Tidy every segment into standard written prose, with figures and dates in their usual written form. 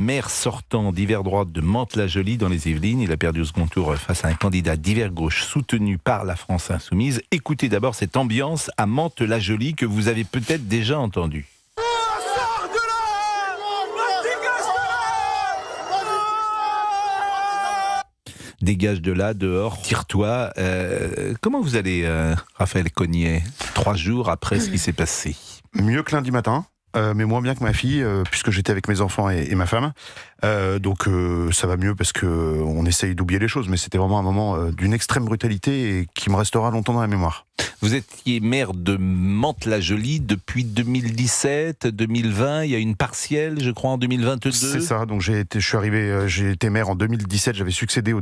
maire sortant d'hiver droite de Mantes-la-Jolie dans les Yvelines. Il a perdu au second tour face à un candidat d'hiver gauche soutenu par la France Insoumise. Écoutez d'abord cette ambiance à Mantes-la-Jolie que vous avez peut-être déjà entendue. Dégage de là, dehors, tire-toi. Comment vous allez, Raphaël Cognet, 3 jours après ce qui s'est passé? Mieux que lundi matin, mais moins bien que ma fille, puisque j'étais avec mes enfants et ma femme. Donc ça va mieux parce qu'on essaye d'oublier les choses, mais c'était vraiment un moment d'une extrême brutalité et qui me restera longtemps dans la mémoire. Vous étiez maire de Mantes-la-Jolie depuis 2017, 2020, il y a une partielle, je crois, en 2022. C'est ça, donc j'ai été maire en 2017, j'avais succédé au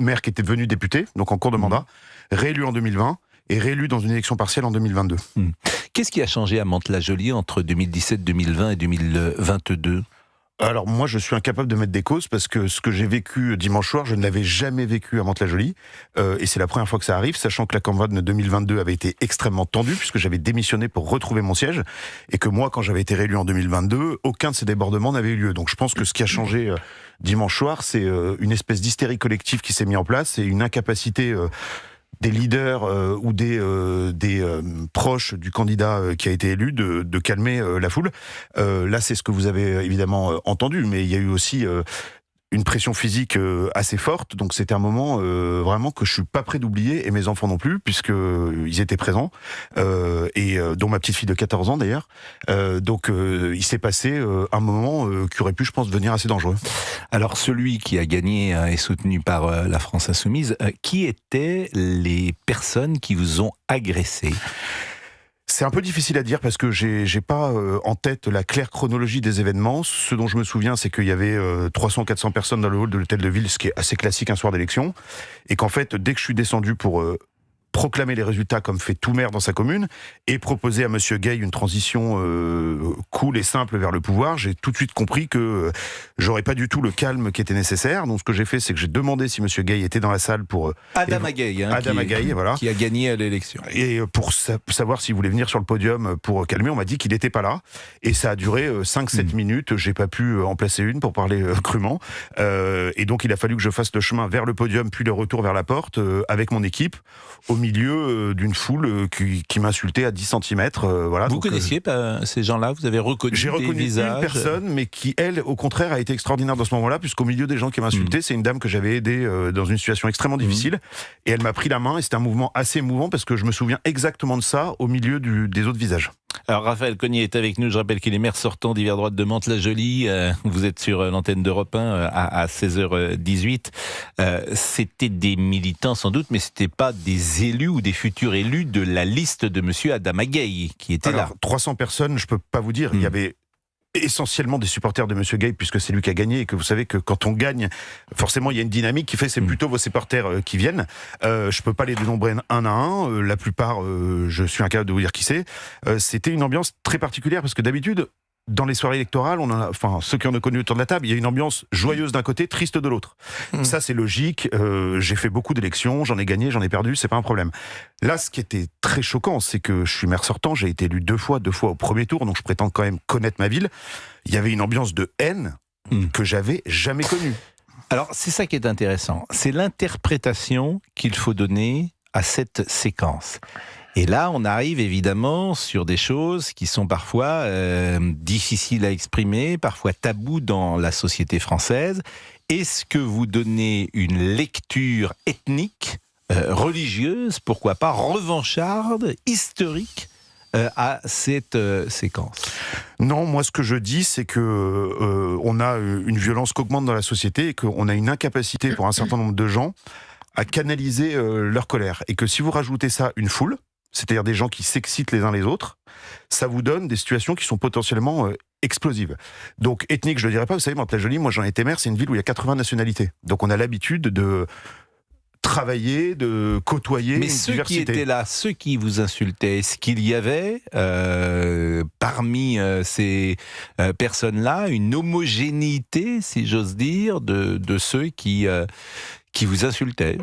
maire qui était devenu député, donc en cours de mandat, réélu en 2020 et réélu dans une élection partielle en 2022. Qu'est-ce qui a changé à Mantes-la-Jolie entre 2017, 2020 et 2022 ? Alors moi je suis incapable de mettre des causes parce que ce que j'ai vécu dimanche soir, je ne l'avais jamais vécu à Mantes-la-Jolie et c'est la première fois que ça arrive, sachant que la campagne de 2022 avait été extrêmement tendue puisque j'avais démissionné pour retrouver mon siège et que moi quand j'avais été réélu en 2022, aucun de ces débordements n'avait eu lieu. Donc je pense que ce qui a changé dimanche soir, c'est une espèce d'hystérie collective qui s'est mise en place et une incapacité des leaders ou des proches du candidat qui a été élu de calmer la foule. Là, c'est ce que vous avez évidemment entendu, mais il y a eu aussi une pression physique assez forte, donc c'était un moment vraiment que je suis pas prêt d'oublier, et mes enfants non plus, puisque ils étaient présents, et dont ma petite fille de 14 ans d'ailleurs. Donc il s'est passé un moment qui aurait pu, je pense, devenir assez dangereux. Alors celui qui a gagné est soutenu par la France Insoumise. Qui étaient les personnes qui vous ont agressé ? C'est un peu difficile à dire parce que j'ai pas en tête la claire chronologie des événements. Ce dont je me souviens, c'est qu'il y avait 300-400 personnes dans le hall de l'hôtel de ville, ce qui est assez classique un soir d'élection, et qu'en fait, dès que je suis descendu pour proclamer les résultats comme fait tout maire dans sa commune et proposer à Monsieur Gay une transition cool et simple vers le pouvoir, j'ai tout de suite compris que j'aurais pas du tout le calme qui était nécessaire. Donc ce que j'ai fait, c'est que j'ai demandé si Monsieur Gay était dans la salle pour Adama Gay, voilà, qui a gagné à l'élection. Et pour savoir s'il voulait venir sur le podium pour calmer, on m'a dit qu'il n'était pas là. Et ça a duré 5-7 minutes. J'ai pas pu en placer une pour parler crûment. Et donc il a fallu que je fasse le chemin vers le podium puis le retour vers la porte avec mon équipe au milieu d'une foule qui m'insultait à 10 cm. Voilà, vous connaissiez ces gens-là? Vous avez reconnu des visages? J'ai reconnu une personne, mais qui, elle, au contraire, a été extraordinaire dans ce moment-là, puisqu'au milieu des gens qui m'insultaient, c'est une dame que j'avais aidée dans une situation extrêmement difficile, et elle m'a pris la main, et c'était un mouvement assez émouvant, parce que je me souviens exactement de ça au milieu des autres visages. Alors Raphaël Cognet est avec nous, je rappelle qu'il est maire sortant d'hiver droite de Mantes-la-Jolie, vous êtes sur l'antenne d'Europe 1 à 16h18, c'était des militants sans doute, mais c'était pas des élus ou des futurs élus de la liste de monsieur Adama Gay qui étaient là. 300 personnes, je peux pas vous dire, il y avait essentiellement des supporters de Monsieur Gay, puisque c'est lui qui a gagné, et que vous savez que quand on gagne, forcément il y a une dynamique qui fait c'est plutôt vos supporters qui viennent. Je peux pas les dénombrer un à un, la plupart je suis incapable de vous dire qui c'est. C'était une ambiance très particulière, parce que d'habitude dans les soirées électorales, ceux qui en ont connu autour de la table, il y a une ambiance joyeuse d'un côté, triste de l'autre. Ça, c'est logique. J'ai fait beaucoup d'élections, j'en ai gagné, j'en ai perdu, c'est pas un problème. Là, ce qui était très choquant, c'est que je suis maire sortant, j'ai été élu deux fois au premier tour, donc je prétends quand même connaître ma ville. Il y avait une ambiance de haine que j'avais jamais connue. Alors, c'est ça qui est intéressant. C'est l'interprétation qu'il faut donner à cette séquence. Et là, on arrive évidemment sur des choses qui sont parfois difficiles à exprimer, parfois tabous dans la société française. Est-ce que vous donnez une lecture ethnique, religieuse, pourquoi pas, revancharde, historique à cette séquence? Non, moi ce que je dis, c'est que on a une violence qui augmente dans la société et qu'on a une incapacité pour un certain nombre de gens à canaliser leur colère. Et que si vous rajoutez ça une foule, c'est-à-dire des gens qui s'excitent les uns les autres, ça vous donne des situations qui sont potentiellement explosives. Donc ethnique, je ne le dirais pas, vous savez, Mantes-la-Jolie, moi j'en ai été maire, c'est une ville où il y a 80 nationalités. Donc on a l'habitude de travailler, de côtoyer une diversité. Mais ceux qui étaient là, ceux qui vous insultaient, est-ce qu'il y avait parmi ces personnes-là une homogénéité, si j'ose dire, de ceux qui vous insultaient?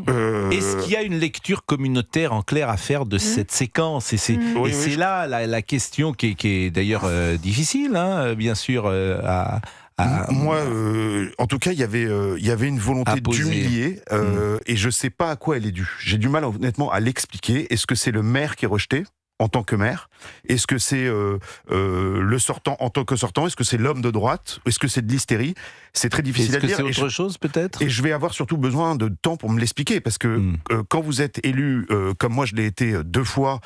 Est-ce qu'il y a une lecture communautaire en clair à faire de cette séquence? Et c'est là la question qui est d'ailleurs difficile, bien sûr, Moi, en tout cas, il y avait une volonté d'humilier, et je sais pas à quoi elle est due. J'ai du mal, honnêtement, à l'expliquer. Est-ce que c'est le maire qui est rejeté en tant que maire? Est-ce que c'est le sortant en tant que sortant? Est-ce que c'est l'homme de droite? Est-ce que c'est de l'hystérie? C'est très difficile à dire. Est-ce que c'est autre chose, peut-être? Et je vais avoir surtout besoin de temps pour me l'expliquer, parce que quand vous êtes élu, comme moi je l'ai été 2 fois,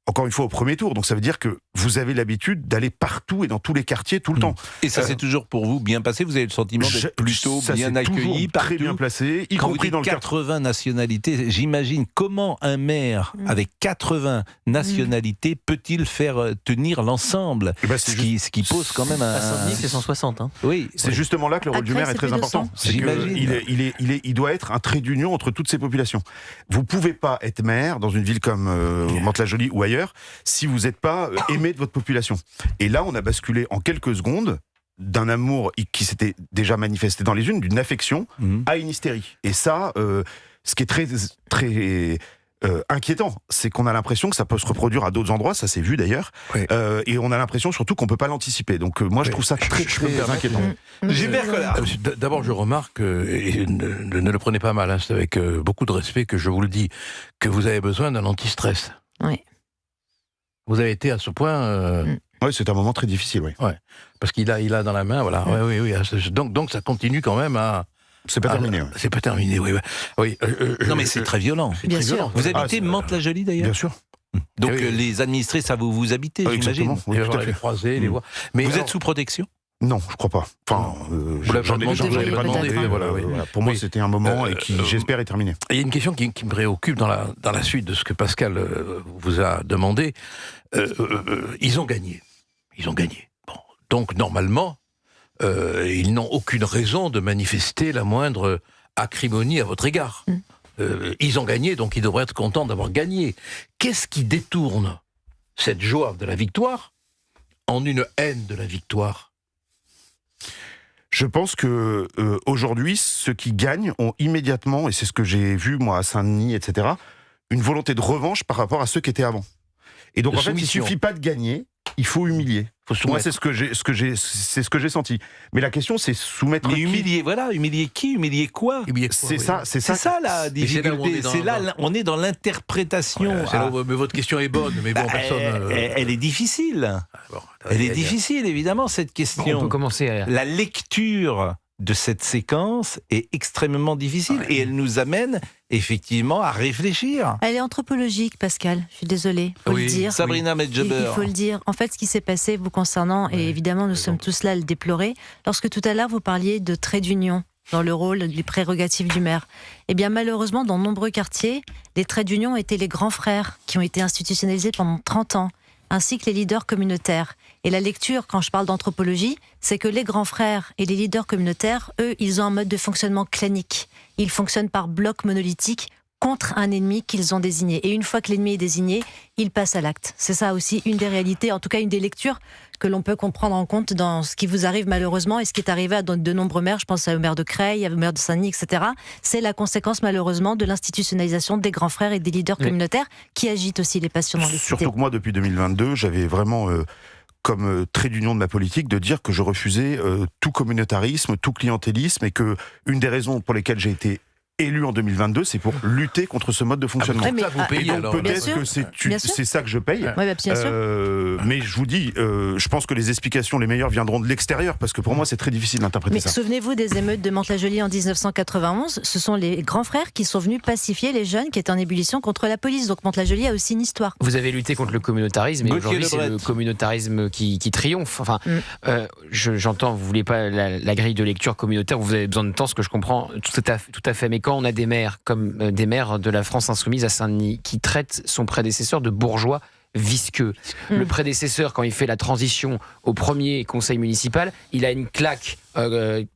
encore une fois au premier tour, donc ça veut dire que vous avez l'habitude d'aller partout et dans tous les quartiers tout le temps. Et ça s'est toujours pour vous bien passé? Vous avez le sentiment d'être plutôt bien accueilli partout? Très bien placé, y Quand compris dans le 80 nationalités, j'imagine comment un maire avec 80 nationalités peut-il faire tenir l'ensemble, ce qui pose quand même un... À Saint-Denis, c'est 160. Hein. Oui. C'est justement là que le rôle du maire est très important. Il doit être un trait d'union entre toutes ces populations. Vous pouvez pas être maire dans une ville comme Mantes-la-Jolie ou ailleurs si vous n'êtes pas aimé de votre population. Et là, on a basculé en quelques secondes d'un amour qui s'était déjà manifesté dans les unes, d'une affection à une hystérie. Et ça, ce qui est très, très inquiétant, c'est qu'on a l'impression que ça peut se reproduire à d'autres endroits, ça s'est vu d'ailleurs, et on a l'impression surtout qu'on ne peut pas l'anticiper. Donc moi, je trouve ça très, très inquiétant. Gilbert Collard. D'abord, je remarque, et ne le prenez pas mal, hein, c'est avec beaucoup de respect que je vous le dis, que vous avez besoin d'un anti-stress. Oui. Vous avez été à ce point... Oui, c'est un moment très difficile, oui. Ouais, parce qu'il a dans la main, voilà. Oui. Donc ça continue quand même à... C'est pas terminé. Ouais. C'est pas terminé, oui. Non, mais c'est très violent. Bien sûr. Vous habitez Mantes-la-Jolie, d'ailleurs? Bien sûr. Donc les administrés, ça vous habitez, j'imagine. Oui, tout à fait. Les croisés, les voies. Mais vous êtes sous protection? Non, je crois pas. Enfin, j'en ai pas demandé. Voilà. Pour moi, c'était un moment et qui, j'espère, est terminé. Il y a une question qui me préoccupe dans la suite de ce que Pascal vous a demandé. Ils ont gagné. Bon. Donc, normalement, ils n'ont aucune raison de manifester la moindre acrimonie à votre égard. Ils ont gagné, donc ils devraient être contents d'avoir gagné. Qu'est-ce qui détourne cette joie de la victoire en une haine de la victoire? Je pense que aujourd'hui, ceux qui gagnent ont immédiatement, et c'est ce que j'ai vu moi à Saint-Denis, etc., une volonté de revanche par rapport à ceux qui étaient avant. Et donc en fait, il suffit pas de gagner, il faut humilier. Moi, c'est ce que j'ai senti. Mais la question, c'est soumettre. Mais humilier qui? Humilier quoi? C'est ça la difficulté. C'est là, on est dans l'interprétation. Mais votre question est bonne, mais bon, personne. Elle est difficile. Elle est difficile, évidemment, cette question. On peut commencer à... La lecture de cette séquence est extrêmement difficile et elle nous amène effectivement à réfléchir. Elle est anthropologique, Pascal, je suis désolée, faut le dire. Sabrina Medjeber. Il faut le dire. En fait, ce qui s'est passé vous concernant, et évidemment nous sommes tous là à le déplorer, lorsque tout à l'heure vous parliez de trait d'union dans le rôle des prérogatives du maire. Eh bien malheureusement, dans nombreux quartiers, les traits d'union étaient les grands frères qui ont été institutionnalisés pendant 30 ans, ainsi que les leaders communautaires. Et la lecture, quand je parle d'anthropologie, c'est que les grands frères et les leaders communautaires, eux, ils ont un mode de fonctionnement clanique. Ils fonctionnent par bloc monolithique contre un ennemi qu'ils ont désigné. Et une fois que l'ennemi est désigné, ils passent à l'acte. C'est ça aussi une des réalités, en tout cas une des lectures que l'on peut comprendre en compte dans ce qui vous arrive malheureusement et ce qui est arrivé à de nombreux maires, je pense au maire de Creil, au maire de Saint-Denis, etc. C'est la conséquence malheureusement de l'institutionnalisation des grands frères et des leaders communautaires qui agitent aussi les passions dans les cités. Surtout que moi, depuis 2022, j'avais vraiment... comme trait d'union de ma politique, de dire que je refusais tout communautarisme, tout clientélisme, et que une des raisons pour lesquelles j'ai été élu en 2022, c'est pour lutter contre ce mode de fonctionnement. Et donc peut-être que c'est ça que je paye. Bien sûr. Mais je vous dis, je pense que les explications les meilleures viendront de l'extérieur, parce que pour moi c'est très difficile d'interpréter ça. Mais souvenez-vous des émeutes de Mantes-la-Jolie en 1991, ce sont les grands frères qui sont venus pacifier les jeunes qui étaient en ébullition contre la police. Donc Mantes-la-Jolie a aussi une histoire. Vous avez lutté contre le communautarisme, et aujourd'hui c'est le communautarisme qui triomphe. Enfin, j'entends, vous voulez pas la grille de lecture communautaire, vous avez besoin de temps, ce que je comprends tout à fait. Mais quand on a des maires, comme des maires de la France insoumise à Saint-Denis, qui traitent son prédécesseur de bourgeois visqueux. Le prédécesseur, quand il fait la transition au premier conseil municipal, il a une claque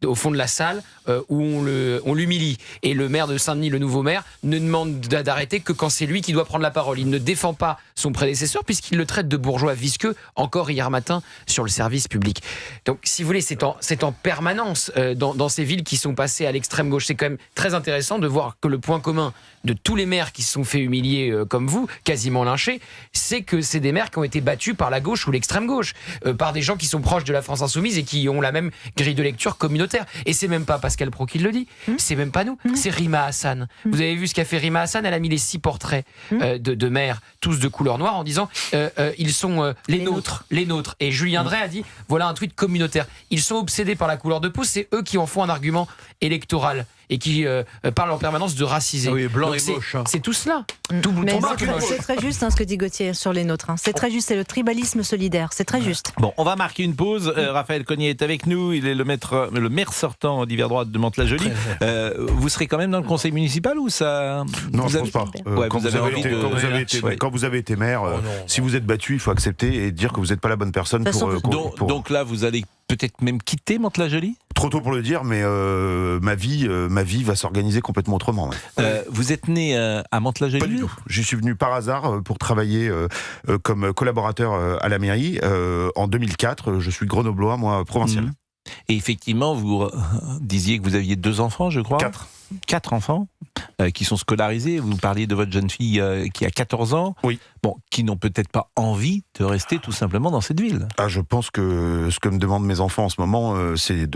au fond de la salle où on l'humilie. Et le maire de Saint-Denis, le nouveau maire, ne demande d'arrêter que quand c'est lui qui doit prendre la parole. Il ne défend pas son prédécesseur puisqu'il le traite de bourgeois visqueux, encore hier matin, sur le service public. Donc, si vous voulez, c'est en permanence dans ces villes qui sont passées à l'extrême gauche. C'est quand même très intéressant de voir que le point commun de tous les maires qui se sont fait humilier comme vous, quasiment lynchés, c'est que c'est des maires qui ont été battus par la gauche ou l'extrême gauche, par des gens qui sont proches de la France insoumise et qui ont la même grille de lecture communautaire. Et c'est même pas Pascal Praud qui le dit, c'est même pas nous, c'est Rima Hassan. Vous avez vu ce qu'a fait Rima Hassan? Elle a mis les 6 portraits de maires, tous de couleur noire, en disant ils sont les nôtres. Et Julien Drey a dit voilà un tweet communautaire. Ils sont obsédés par la couleur de peau, c'est eux qui en font un argument électoral et qui parlent en permanence de raciser. Oui, blanc et moche. C'est tout cela. Tout blanc et moche. C'est très juste ce que dit Gauthier sur les nôtres. C'est très juste, c'est le tribalisme solidaire. C'est très juste. Bon, on va marquer une pause. Raphaël Cogniet est avec nous. Il est le maire sortant d'hiver droite de Mantes-la-Jolie. Vous serez quand même dans le conseil municipal ou ça? Non, je ne pense pas. Quand vous avez été maire, si vous êtes battu, il faut accepter et dire que vous n'êtes pas la bonne personne pour... Donc là, vous allez peut-être même quitter Mantes-la-Jolie? Trop tôt pour le dire, mais ma vie va s'organiser complètement autrement. Ouais. Vous êtes né à Mantes-la-Jolie? Pas du tout. J'y suis venu par hasard pour travailler comme collaborateur à la mairie. En 2004, je suis grenoblois, moi, provincial. Et effectivement, vous disiez que vous aviez 2 enfants, je crois. 4 enfants qui sont scolarisés. Vous parliez de votre jeune fille qui a 14 ans. Oui. Bon, qui n'ont peut-être pas envie de rester tout simplement dans cette ville. Je pense que ce que me demandent mes enfants en ce moment, c'est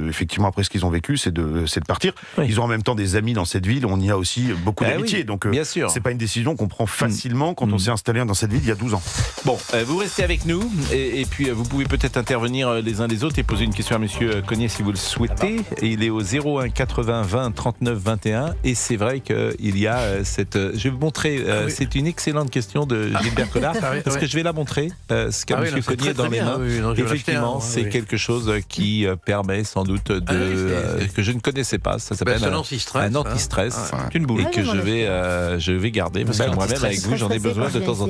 effectivement, après ce qu'ils ont vécu, c'est de partir. Oui. Ils ont en même temps des amis dans cette ville. On y a aussi beaucoup d'amitié. Oui, donc, bien sûr. C'est pas une décision qu'on prend facilement quand on s'est installé dans cette ville il y a 12 ans. Bon, vous restez avec nous et puis vous pouvez peut-être intervenir les uns les autres et poser une question à Monsieur Cogniet si vous le souhaitez. Et il est au 01 80 20 39 21. Et c'est vrai qu'il y a cette... je vais vous montrer, c'est une excellente question de Gilbert Collard, parce que je vais la montrer, ce qu'a M. Cogniet dans les mains. Effectivement, c'est quelque chose qui permet sans doute que je ne connaissais pas. Ça s'appelle un anti-stress. C'est une boule que je vais garder, parce que moi-même, avec vous, j'en ai besoin de temps en temps.